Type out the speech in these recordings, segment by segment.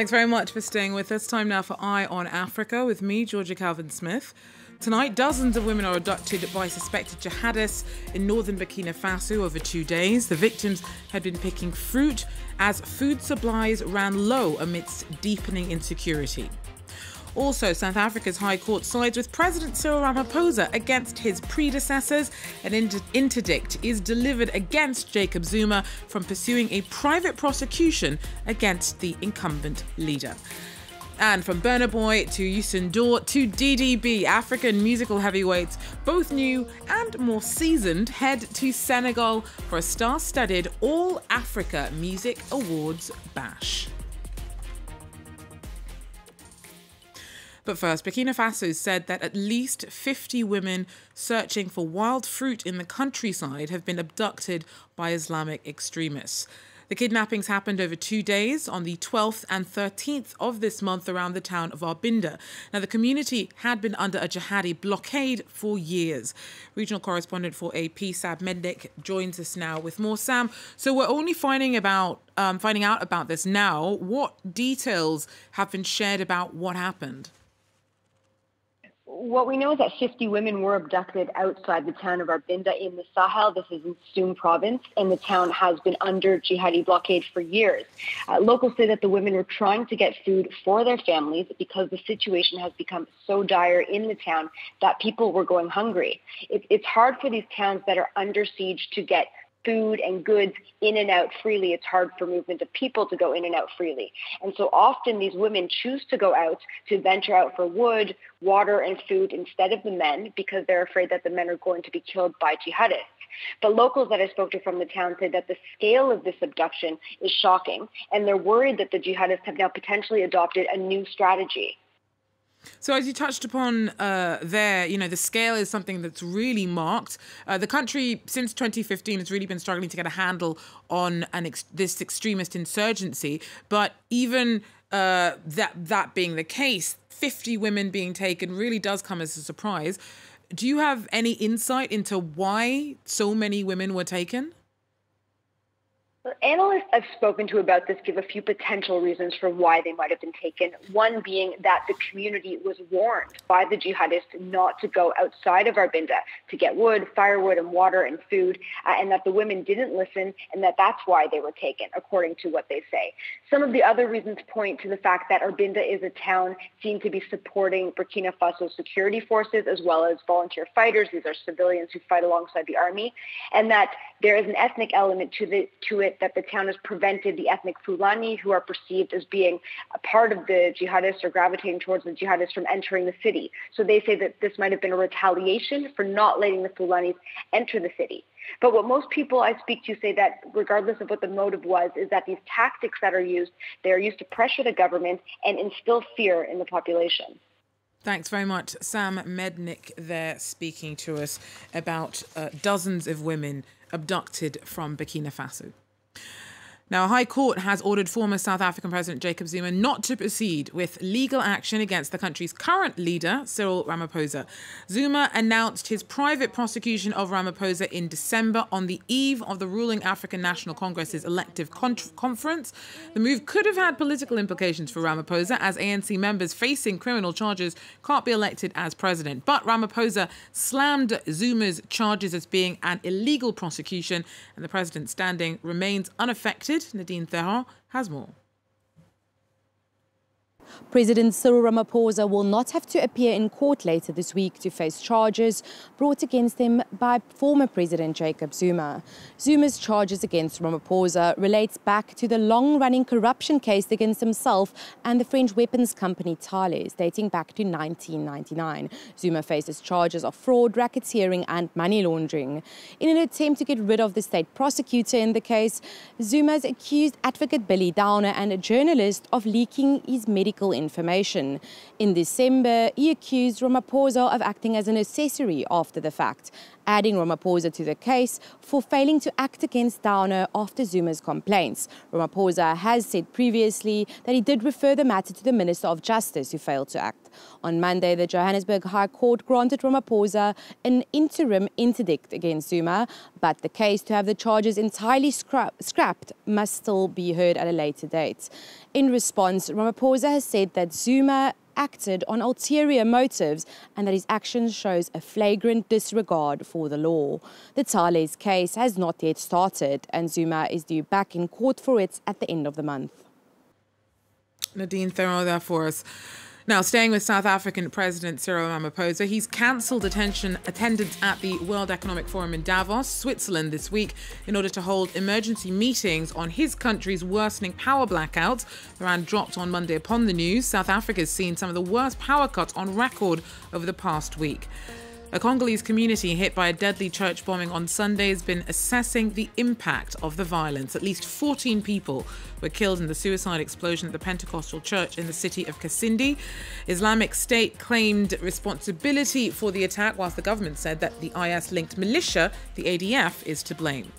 Thanks very much for staying with us. Time now for Eye on Africa with me, Georgia Calvin-Smith. Tonight, dozens of women are abducted by suspected jihadists in northern Burkina Faso over 2 days. The victims had been picking fruit as food supplies ran low amidst deepening insecurity. Also, South Africa's High Court sides with President Cyril Ramaphosa against his predecessors. An interdict is delivered against Jacob Zuma from pursuing a private prosecution against the incumbent leader. And from Burna Boy to Youssou N'Dour to DiDi B, African musical heavyweights, both new and more seasoned, head to Senegal for a star-studded All-Africa Music Awards bash. But first, Burkina Faso said that at least 50 women searching for wild fruit in the countryside have been abducted by Islamic extremists. The kidnappings happened over 2 days on the 12th and 13th of this month around the town of Arbinda. Now, the community had been under a jihadi blockade for years. Regional correspondent for AP, Sam Mednick, joins us now with more. Sam, so we're only finding out about this now. What details have been shared about what happened? What we know is that 50 women were abducted outside the town of Arbinda in the Sahel. This is in Soum province, and the town has been under jihadi blockade for years. Locals say that the women were trying to get food for their families because the situation has become so dire in the town that people were going hungry. It's hard for these towns that are under siege to get food and goods in and out freely. It's hard for movement of people to go in and out freely. And so often these women choose to go out to venture out for wood, water, and food instead of the men because they're afraid that the men are going to be killed by jihadists. But locals that I spoke to from the town said that the scale of this abduction is shocking, and they're worried that the jihadists have now potentially adopted a new strategy. So as you touched upon the scale is something that's really marked. The country since 2015 has really been struggling to get a handle on this extremist insurgency. But even that being the case, 50 women being taken really does come as a surprise. Do you have any insight into why so many women were taken? Analysts I've spoken to about this give a few potential reasons for why they might have been taken. One being that the community was warned by the jihadists not to go outside of Arbinda to get wood, firewood, and water and food, and that the women didn't listen, and that's why they were taken, according to what they say. Some of the other reasons point to the fact that Arbinda is a town seen to be supporting Burkina Faso security forces as well as volunteer fighters. These are civilians who fight alongside the army, and that there is an ethnic element to it that the town has prevented the ethnic Fulani, who are perceived as being a part of the jihadists or gravitating towards the jihadists, from entering the city. So they say that this might have been a retaliation for not letting the Fulanis enter the city. But what most people I speak to say that, regardless of what the motive was, is that these tactics that are used, they are used to pressure the government and instill fear in the population. Thanks very much. Sam Mednick there speaking to us about dozens of women abducted from Burkina Faso. Now, a High Court has ordered former South African President Jacob Zuma not to proceed with legal action against the country's current leader, Cyril Ramaphosa. Zuma announced his private prosecution of Ramaphosa in December on the eve of the ruling African National Congress's elective conference. The move could have had political implications for Ramaphosa, as ANC members facing criminal charges can't be elected as president. But Ramaphosa slammed Zuma's charges as being an illegal prosecution, and the president's standing remains unaffected. Nadine Theron has more. President Cyril Ramaphosa will not have to appear in court later this week to face charges brought against him by former President Jacob Zuma. Zuma's charges against Ramaphosa relates back to the long-running corruption case against himself and the French weapons company Tala, dating back to 1999. Zuma faces charges of fraud, racketeering and money laundering. In an attempt to get rid of the state prosecutor in the case, Zuma's accused advocate Billy Downer and a journalist of leaking his medical information. In December, he accused Ramaphosa of acting as an accessory after the fact adding Ramaphosa to the case for failing to act against Downer after Zuma's complaints. Ramaphosa has said previously that he did refer the matter to the Minister of Justice, who failed to act. On Monday, the Johannesburg High Court granted Ramaphosa an interim interdict against Zuma, but the case to have the charges entirely scrapped must still be heard at a later date. In response, Ramaphosa has said that Zuma acted on ulterior motives and that his actions shows a flagrant disregard for the law. The Tala's case has not yet started and Zuma is due back in court for it at the end of the month. Nadine Thoreau there for us. Now, staying with South African President Cyril Ramaphosa, he's cancelled attendance at the World Economic Forum in Davos, Switzerland this week in order to hold emergency meetings on his country's worsening power blackouts. The rand dropped on Monday upon the news. South Africa's seen some of the worst power cuts on record over the past week. A Congolese community hit by a deadly church bombing on Sunday has been assessing the impact of the violence. At least 14 people were killed in the suicide explosion at the Pentecostal church in the city of Kasindi. Islamic State claimed responsibility for the attack, whilst the government said that the IS-linked militia, the ADF, is to blame.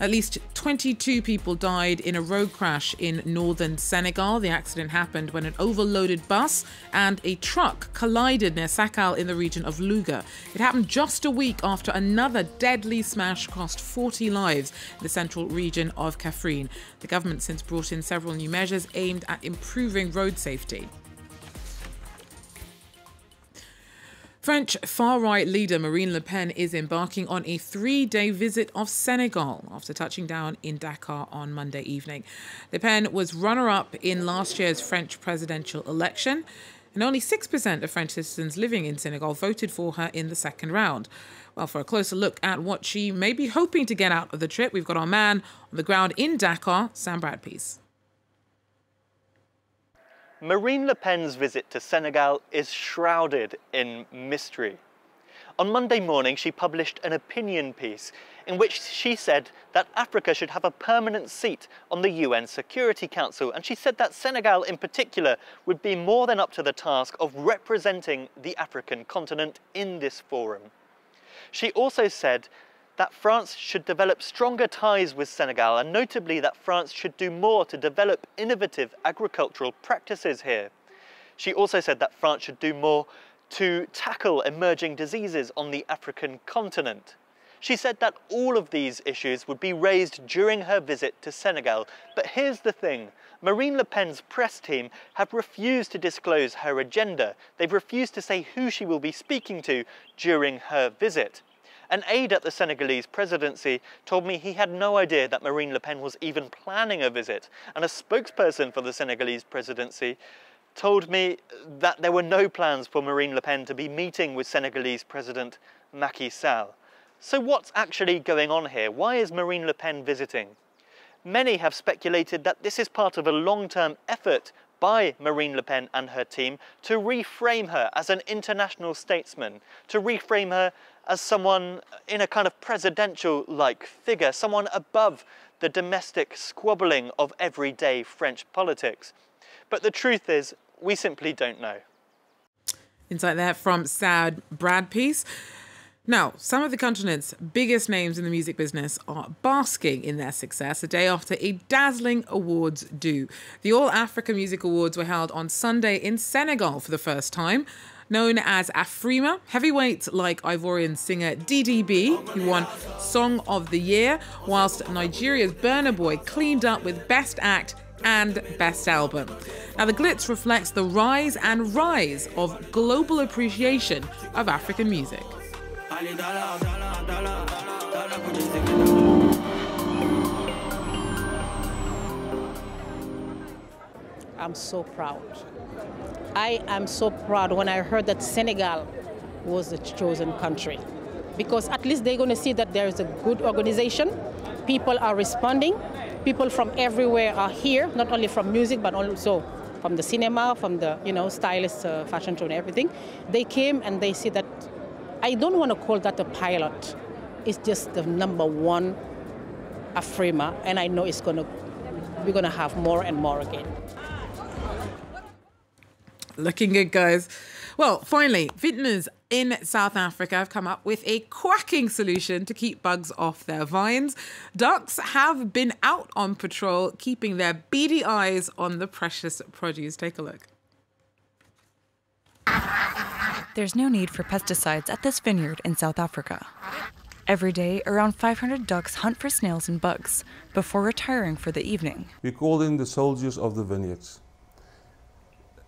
At least 22 people died in a road crash in northern Senegal. The accident happened when an overloaded bus and a truck collided near Sakal in the region of Louga. It happened just a week after another deadly smash cost 40 lives in the central region of Kaffrine. The government since brought in several new measures aimed at improving road safety. French far-right leader Marine Le Pen is embarking on a 3-day visit of Senegal after touching down in Dakar on Monday evening. Le Pen was runner-up in last year's French presidential election, and only 6% of French citizens living in Senegal voted for her in the second round. Well, for a closer look at what she may be hoping to get out of the trip, we've got our man on the ground in Dakar, Sam Bradpeace. Marine Le Pen's visit to Senegal is shrouded in mystery. On Monday morning, she published an opinion piece in which she said that Africa should have a permanent seat on the UN Security Council, and she said that Senegal in particular would be more than up to the task of representing the African continent in this forum. She also said that France should develop stronger ties with Senegal, and notably that France should do more to develop innovative agricultural practices here. She also said that France should do more to tackle emerging diseases on the African continent. She said that all of these issues would be raised during her visit to Senegal. But here's the thing. Marine Le Pen's press team have refused to disclose her agenda. They've refused to say who she will be speaking to during her visit. An aide at the Senegalese presidency told me he had no idea that Marine Le Pen was even planning a visit, and a spokesperson for the Senegalese presidency told me that there were no plans for Marine Le Pen to be meeting with Senegalese President Macky Sall. So what's actually going on here? Why is Marine Le Pen visiting? Many have speculated that this is part of a long-term effort by Marine Le Pen and her team to reframe her as an international statesman, to reframe her as someone in a kind of presidential-like figure, someone above the domestic squabbling of everyday French politics. But the truth is, we simply don't know. Insight there from Sam Bradpeace. Now, some of the continent's biggest names in the music business are basking in their success a day after a dazzling awards due. The All Africa Music Awards were held on Sunday in Senegal for the first time. Known as Afrima, heavyweights like Ivorian singer DiDi B, who won Song of the Year, whilst Nigeria's Burna Boy cleaned up with Best Act and Best Album. Now, the glitz reflects the rise of global appreciation of African music. I'm so proud. I am so proud when I heard that Senegal was the chosen country, because at least they're going to see that there is a good organization. People are responding. People from everywhere are here, not only from music, but also from the cinema, from the stylists, fashion show and everything. They came and they see that. I don't want to call that a pilot. It's just the #1 Afrima, and I know we're gonna have more and more again. Looking good, guys. Well, finally, Vietnam's in South Africa have come up with a quacking solution to keep bugs off their vines. Ducks have been out on patrol, keeping their beady eyes on the precious produce. Take a look. There's no need for pesticides at this vineyard in South Africa. Every day, around 500 ducks hunt for snails and bugs before retiring for the evening. We call them the soldiers of the vineyards.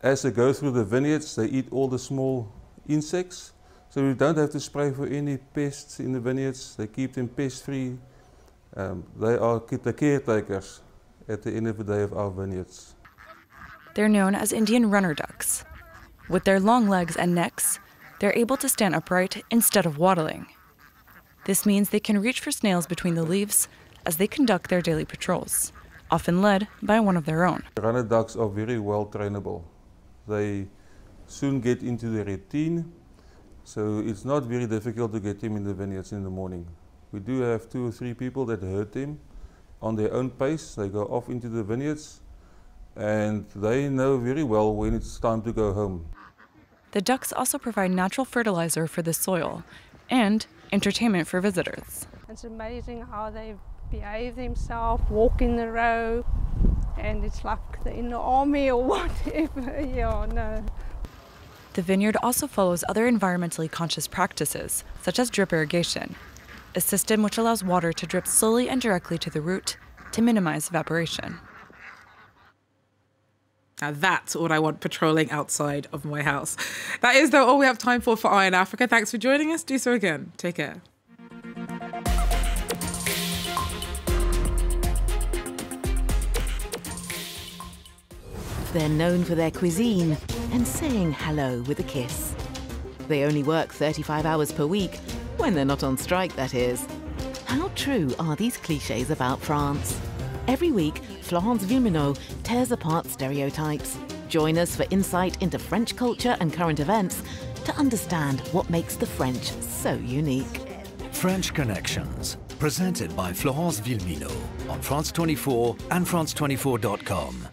As they go through the vineyards, they eat all the small insects, so we don't have to spray for any pests in the vineyards. They keep them pest-free. They are the caretakers at the end of the day of our vineyards. They're known as Indian runner ducks. With their long legs and necks, they're able to stand upright instead of waddling. This means they can reach for snails between the leaves as they conduct their daily patrols, often led by one of their own. Runner ducks are very well trainable. They soon get into the routine, so it's not very difficult to get them in the vineyards in the morning. We do have 2 or 3 people that herd them on their own pace. They go off into the vineyards and they know very well when it's time to go home. The ducks also provide natural fertilizer for the soil and entertainment for visitors. It's amazing how they behave themselves, walk in the row, and it's like they're in the army or whatever. Yeah, no. The vineyard also follows other environmentally conscious practices, such as drip irrigation, a system which allows water to drip slowly and directly to the root to minimize evaporation. Now that's what I want patrolling outside of my house. That is, though, all we have time for Eye on Africa. Thanks for joining us. Do so again. Take care. They're known for their cuisine and saying hello with a kiss. They only work 35 hours per week, when they're not on strike, that is. How true are these clichés about France? Every week, Florence Villeminot tears apart stereotypes. Join us for insight into French culture and current events to understand what makes the French so unique. French Connections, presented by Florence Villeminot on France 24 and France24.com.